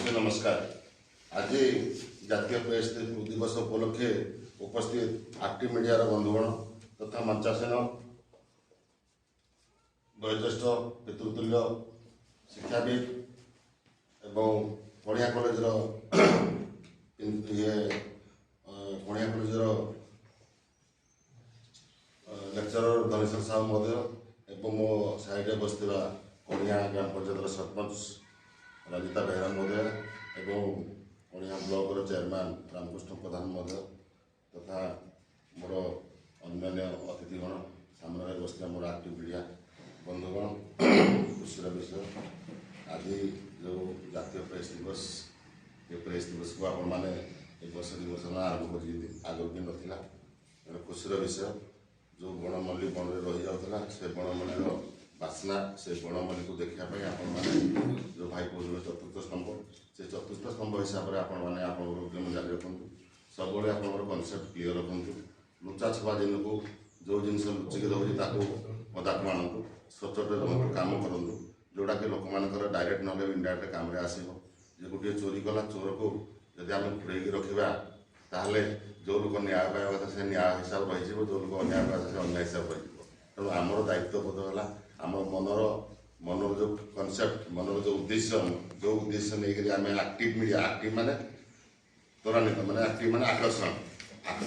नमस्ते नमस्कार। आज जातीय प्रेस दिवस उपलक्षे उपस्थित आरटी मीडिया बंधुगण तथा मंचासीन वयोज्येष्ठ पितृतुल्य शिक्षाविद एवं पढ़िया कॉलेज पढ़िया कॉलेज लेक्चरर धनेश्वर साहू महोदय एवं मो साइड बसता कणिया ग्राम पंचायत सरपंच राजिता बेहरा महोदय एवं कणिया ब्लॉक चेयरमैन रामकृष्ण प्रधान महोदय तथा मोर अन्य अतिथिगण सामने बसता मोर आरटी मीडिया बंधुगण खुशीर विषय आज जो जातीय प्रेस दिवस ये प्रेस दिवस को आपण मैंने एक वर्ष दु वर्ष आरंभ कर आगे भी नाला तेना खुशीर विषय जो बणमल्ली बन रही जाता से बणमल्ली बास्ना से बणमल्ली को देखापी आपण मैंने जो भाई कौन चतुर्थ स्तंभ से चतुर्थ स्तंभ हिसाब से आपण मैंने उद्यम जारी रखु सब आप कनसेप्ट क्लीयर रखु लुचा छपा जिन को जो जिन लुचिक रोचे पदाक आणु सचोट काम करूँ जोटा कि लोक मानकर डायरेक्ट ना इनडायरेक्ट काम आसो गोटे चोरी कला चोर को जब आम घुरे रखा ताहले जो लोक न्याय पाइबा कथा से न्याय हिसाब रही जो लोक अन्याय पाइबा कथा से अन्याय हिसाब रही तेणु आमर दायित्वबोध है आम मनर जो कनसेप्ट मनर जो उद्देश्य नहीं आम एक्टिव मीडिया एक्टिव माने त्वरान्वित माने एक्टिव माने आकर्षण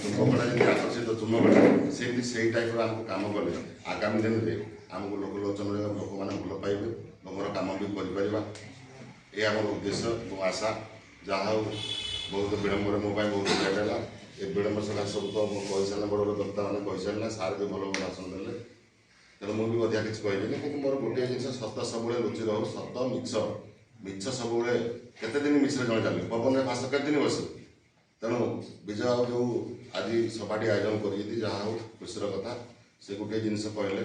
चुम्बकटा जमी आकर्षित चुम्बकटा से टाइप आमको काम कले आगामी दिन में आमको लोकलोचन लोक मैंने भल पाइबे लोकर कम भी कर ये आम उद्देश्य और आशा जहाँ बहुत विलम्बर मो बहुत लेट है ये विलम्ब सका सब तो कही सारे बड़ बड़ वक्ता मैंने कही सारे सार भी भल भाषण देले तेणु मुझे अधिक किसी कहबी कि मोर गोटे जिन सत सब लुचि रो सत मिछ मिछ सब केते दिन मिछरे जन चल पवन में भाष केते दिन बस तेणु विजय जो आज सभाटी आयोजन कर जहाँ हो खुशीर कथा से गोटे जिनस कहले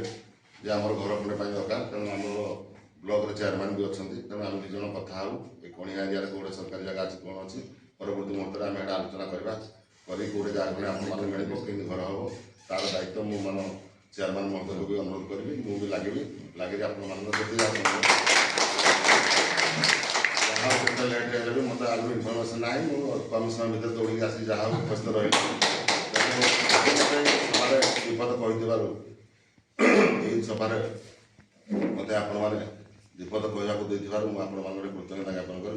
जे आम घर खंडे दरकार तेणु आम ब्लॉक चेयरमैन भी अच्छा तेणु आम दुज कथा ये कणिया एरिया कौटे सरकारी जगह अच्छी कौन अच्छी परवर्त मुहूर्त में आम आलोचना करवा कौटे जगह आप मिल कि घर हम तार दायित्व मु मान चेयरमैन महोदय को भी अनुरोध करी मुझे लगे आप लेट है भी मतलब आगे इनफर्मेशन ना कम समय भर दौड़ी आसी जहाँ उपस्थित रही विपद कही सभार मत आपण मैंने विपद कहवाक मुझे कृतज्ञता ज्ञापन कर